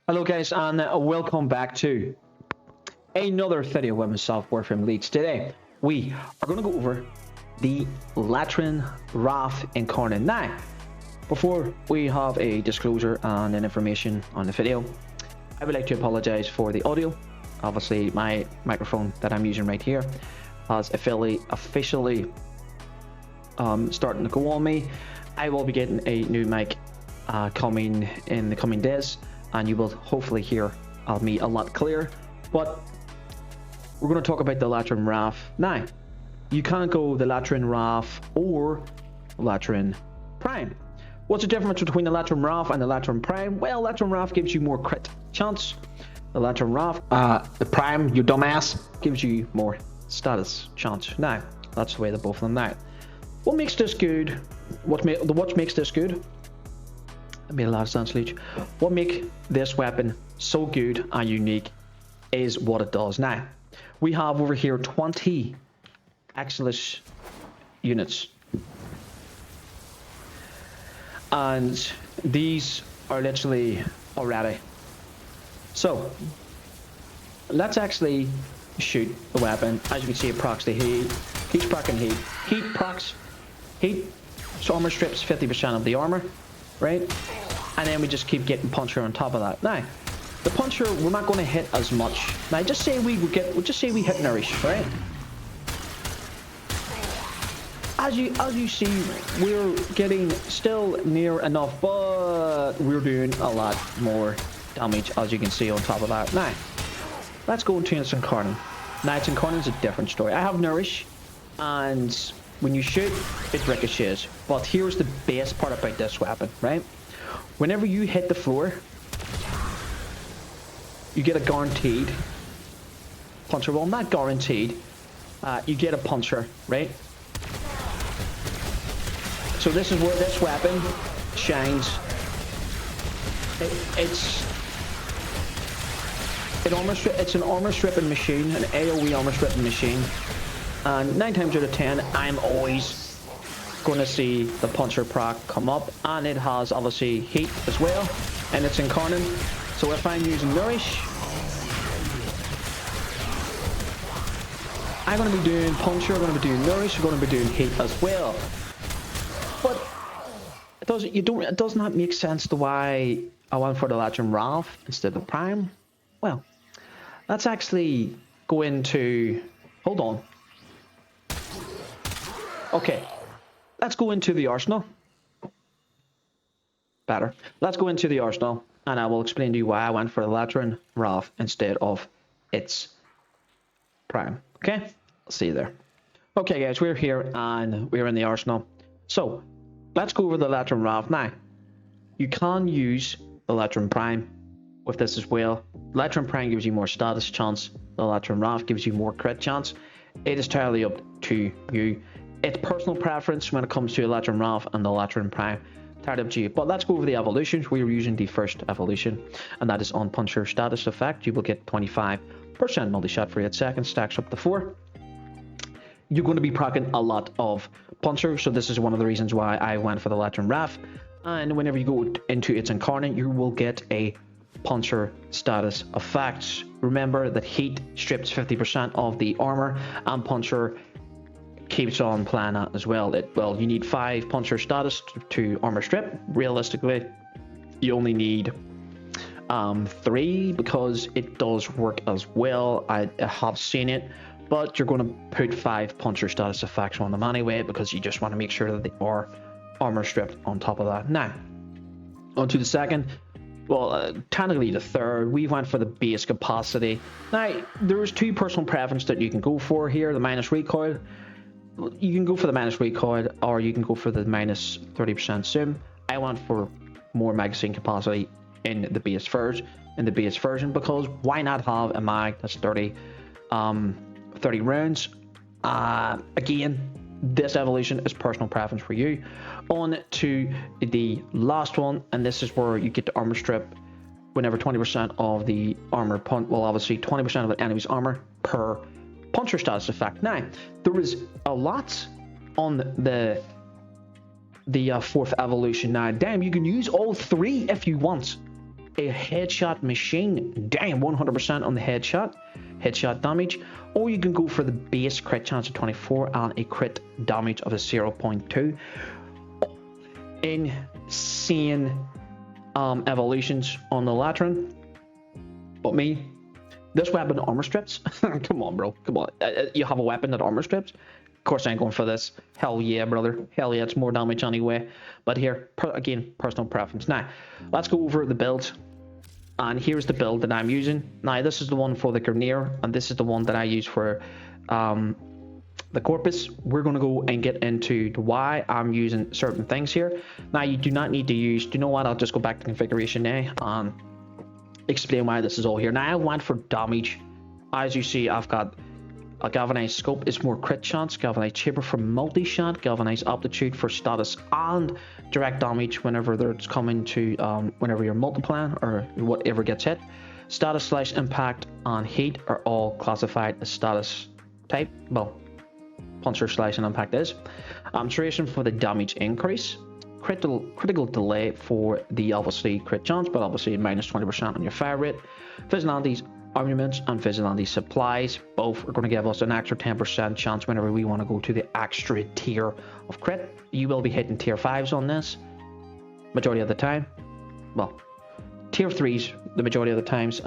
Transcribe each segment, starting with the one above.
Hello guys, and welcome back to another video with myself, Warframe Leaks. Today we are going to go over the Latron, Wraith, Incarnon. Now, before we have a disclosure and an information on the video, I would like to apologize for the audio. Obviously my microphone that I'm using right here has officially starting to go on me. I will be getting a new mic coming in the coming days, and you will hopefully hear me a lot clearer. But we're going to talk about the Latron Wraith. Now, you can't go the Latron Wraith or Latron Prime. What's the difference between the Latron Wraith and the Latron Prime? Well, Latron Wraith gives you more crit chance. The Latron Wraith, the Prime, you dumbass, gives you more status chance. Now, that's the way they're both of them. Now, what makes this good? What makes this good? That made a lot of sense, Leech. What makes this weapon so good and unique is what it does. Now, we have over here 20 Exilus units. And these are literally already. So, let's actually shoot the weapon. As you can see, it procs the heat. Heat's proccing heat. Heat procs heat. So armor strips 50% of the armor, right? And then we just keep getting puncher on top of that. Now, the puncher we're not going to hit as much. Now, just say we hit nourish, right? As you see, we're getting still near enough, but we're doing a lot more damage, as you can see on top of that. Now, let's go into its Incarnon. Now, its Incarnon is a different story. I have nourish, and when you shoot, it ricochets. But here's the best part about this weapon, right? Whenever you hit the floor, you get a guaranteed puncher. Well, not guaranteed. You get a puncher, right? So this is where this weapon shines. It's an armor stripping machine, an AoE armor stripping machine. And 9 times out of 10, I'm always going to see the puncher proc come up, and it has obviously heat as well, and it's Incarnon. So if I'm using nourish, I'm going to be doing puncher, I'm going to be doing nourish, I'm going to be doing heat as well. But it does not make sense to why I went for the Latron Wraith instead of Prime. Well, let's actually go into, hold on. Okay, let's go into the arsenal. Better. Let's go into the arsenal, and I will explain to you why I went for the Latron Wraith instead of its Prime. Okay, I'll see you there. Okay, guys, we're here and we're in the arsenal. So let's go over the Latron Wraith. Now, you can use the Latron Prime with this as well. Latron Prime gives you more status chance. The Latron Wraith gives you more crit chance. It is entirely up to you. It's personal preference when it comes to a Latron Wraith and the Latron Prime. Entirely up to you. But let's go over the evolutions. We're using the first evolution, and that is on puncher status effect. You will get 25% multi-shot for 8 seconds, stacks up to 4. You're going to be proccing a lot of puncher, so this is one of the reasons why I went for the Latron Wraith. And whenever you go into its Incarnon, you will get a puncher status effect. Remember that heat strips 50% of the armor, and puncher keeps on playing that as well. Well, you need 5 puncher status to armor strip. Realistically, you only need 3, because it does work as well. I have seen it, but you're going to put 5 puncher status effects on them anyway, because you just want to make sure that they are armor stripped on top of that. Now, on to the second. Well, technically the third, we went for the base capacity. Now, there's 2 personal preferences that you can go for here. The minus recoil. You can go for the minus recoil, or you can go for the minus 30% zoom. I went for more magazine capacity in the base version, because why not have a mag that's 30 rounds? Again, this evolution is personal preference for you. On to the last one, and this is where you get the armor strip whenever 20% of the armor well, obviously 20% of the enemy's armor per puncher status effect. Now, there is a lot on the 4th evolution. Now, damn, you can use all 3 if you want. a headshot machine. Damn, 100% on the headshot damage. Or you can go for the base crit chance of 24 and a crit damage of a 0.2. Insane evolutions on the Latron. But me, this weapon armor strips. Come on, bro. Come on. You have a weapon that armor strips? Of course I ain't going for this. Hell yeah, brother. Hell yeah, it's more damage anyway. But here, again, personal preference. Now, let's go over the build. And here's the build that I'm using. Now, this is the one for the Grenadier, and this is the one that I use for the Corpus. We're going to go and get into why I'm using certain things here. Now, you do not need to use... Do you know what? I'll just go back to configuration now and explain why this is all here. Now, I went for damage. As you see, I've got a galvanized scope. It's more crit chance. Galvanized chamber for multi-shot. Galvanized aptitude for status and direct damage whenever it's coming to whenever you're multiplying or whatever gets hit. Status / impact and heat are all classified as status type. Well, puncher / and impact is. Duration for the damage increase. Critical delay for the obviously crit chance, but obviously minus 20% on your fire rate. Vigilante armaments and vigilante supplies both are going to give us an extra 10% chance whenever we want to go to the extra tier of crit. You will be hitting tier 5s on this majority of the time. Well, tier 3s the majority of the times.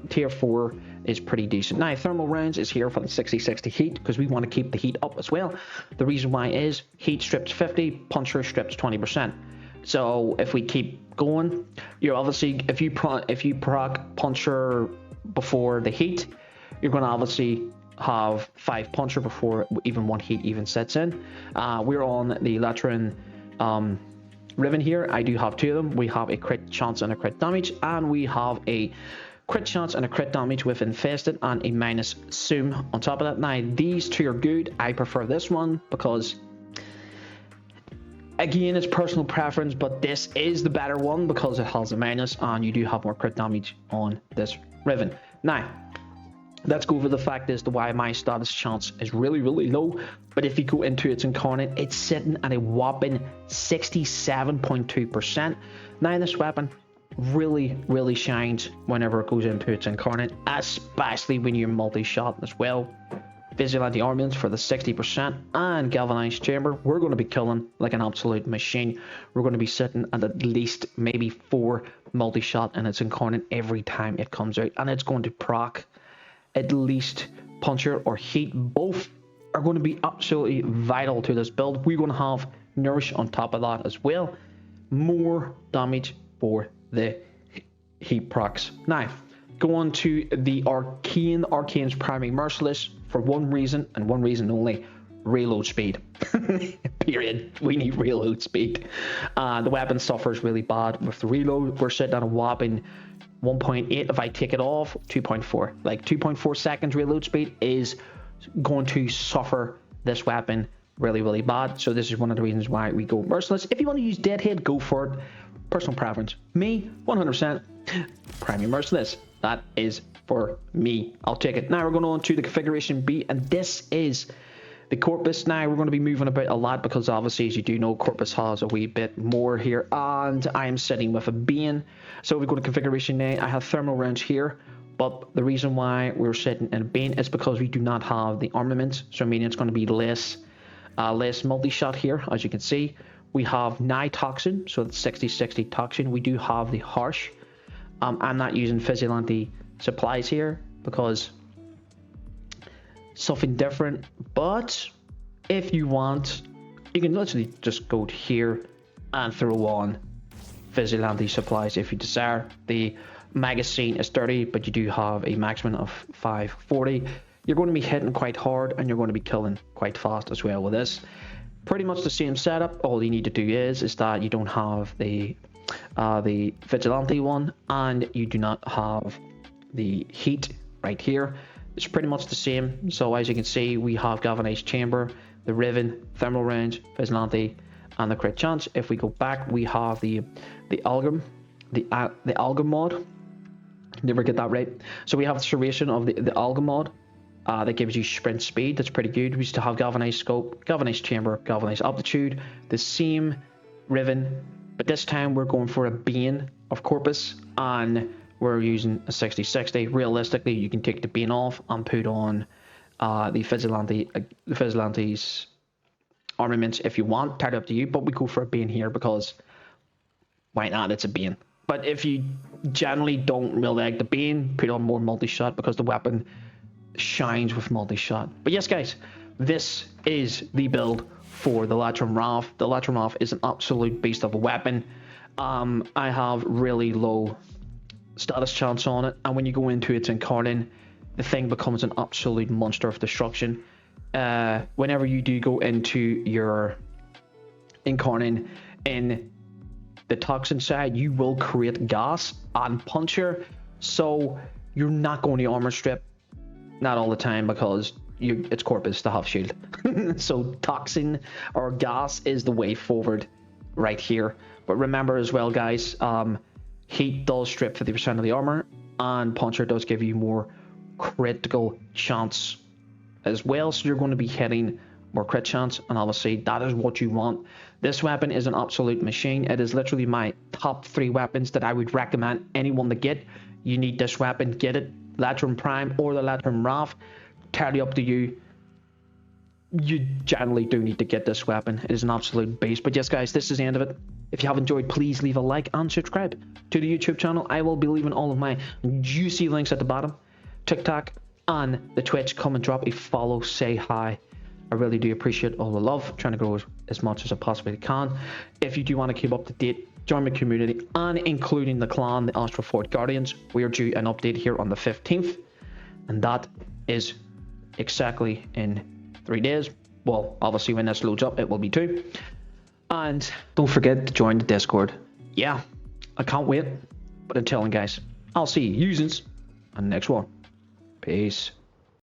Tier 4 is pretty decent. Now, thermal rounds is here for the 60-60 heat because we want to keep the heat up as well. The reason why is heat strips 50, puncher strips 20%. So if we keep going, you're obviously, if you proc puncher before the heat, you're going to obviously have 5 puncher before even 1 heat even sets in. We're on the Latron Riven here. I do have 2 of them. We have a crit chance and a crit damage, and we have a crit chance and a crit damage with infested and a minus zoom on top of that. Now, these 2 are good. I prefer this one because, again, it's personal preference, but this is the better one because it has a minus and you do have more crit damage on this Riven. Now, let's go over the fact as to why my status chance is really, really low. But if you go into its Incarnon, it's sitting at a whopping 67.2%. Now, this weapon really, really shines whenever it goes into its Incarnon, especially when you're multi-shot as well. Vigilante armaments for the 60% and galvanized chamber, we're going to be killing like an absolute machine. We're going to be sitting at least maybe 4 multi-shot in its Incarnon every time it comes out, and it's going to proc at least puncher or heat. Both are going to be absolutely vital to this build. We're going to have nourish on top of that as well. More damage for the heat procs. Now, go on to the Arcane. Arcane's primary merciless for one reason and one reason only: reload speed. Period. We need reload speed. The weapon suffers really bad with the reload. We're sitting at a whopping 1.8. If I take it off, 2.4. Like 2.4 seconds reload speed is going to suffer this weapon really, really bad. So this is one of the reasons why we go merciless. If you want to use Deadhead, go for it. Personal preference. Me, 100% primary merciless. That is for me. I'll take it. Now we're going on to the configuration B, and this is the Corpus. Now we're going to be moving about a lot because obviously, as you do know, Corpus has a wee bit more here, and I'm sitting with a Bane. So we go to configuration now. I have thermal rounds here, but the reason why we're sitting in a Bane is because we do not have the armaments. So I mean, it's going to be less multi-shot here. As you can see, we have now Toxin, so it's 60-60 Toxin. We do have the Harsh. I'm not using Vigilante supplies here because something different, but if you want, you can literally just go to here and throw on Vigilante supplies if you desire. The magazine is 30, but you do have a maximum of 540. You're going to be hitting quite hard and you're going to be killing quite fast as well with this. Pretty much the same setup. All you need to do is that you don't have the Vigilante one, and you do not have the heat right here. It's pretty much the same. So as you can see, we have galvanized chamber, the Riven, thermal range, Vigilante, and the crit chance. If we go back, we have the Algam, the Algam mod. Never get that right. So we have the duration of the Algam mod. That gives you sprint speed. That's pretty good. We used to have galvanized scope, galvanized chamber, galvanized aptitude, the same Riven, but this time we're going for a Bane of Corpus, and we're using a 6060. Realistically, you can take the bean off and put on the Vigilante's armaments if you want. Entirely up to you, but we go for a bean here because why not? It's a bean. But if you generally don't really like the bean, put on more multi-shot because the weapon shines with multi-shot. But yes, guys, this is the build for the Latron Wraith. The Latron Wraith is an absolute beast of a weapon. I have really low status chance on it, and when you go into its Incarnon, the thing becomes an absolute monster of destruction. Whenever you do go into your Incarnon in the toxin side, you will create gas and puncture, so you're not going to armor strip, not all the time, because it's Corpus to have shield. So toxin or gas is the way forward right here. But remember as well, guys, heat does strip 50% of the armor, and puncture does give you more critical chance as well, so you're going to be hitting more crit chance, and obviously that is what you want. This weapon is an absolute machine. It is literally my top 3 weapons that I would recommend anyone to get. You need this weapon, get it. Latron Prime or the Latron Wraith, entirely up to you. You generally do need to get this weapon. It is an absolute beast. But yes, guys, this is the end of it. If you have enjoyed, please leave a like and subscribe to the YouTube channel. I will be leaving all of my juicy links at the bottom. TikTok and the Twitch. Come and drop a follow, say hi. I really do appreciate all the love. I'm trying to grow as much as I possibly can. If you do want to keep up to date, join my community, and including the clan, the Astral Fort Guardians. We are due an update here on the 15th, and that is exactly in 3 days. Well, obviously when this loads up, it will be 2. And don't forget to join the Discord. Yeah, I can't wait. But until then, guys, I'll see you users on the next one. Peace.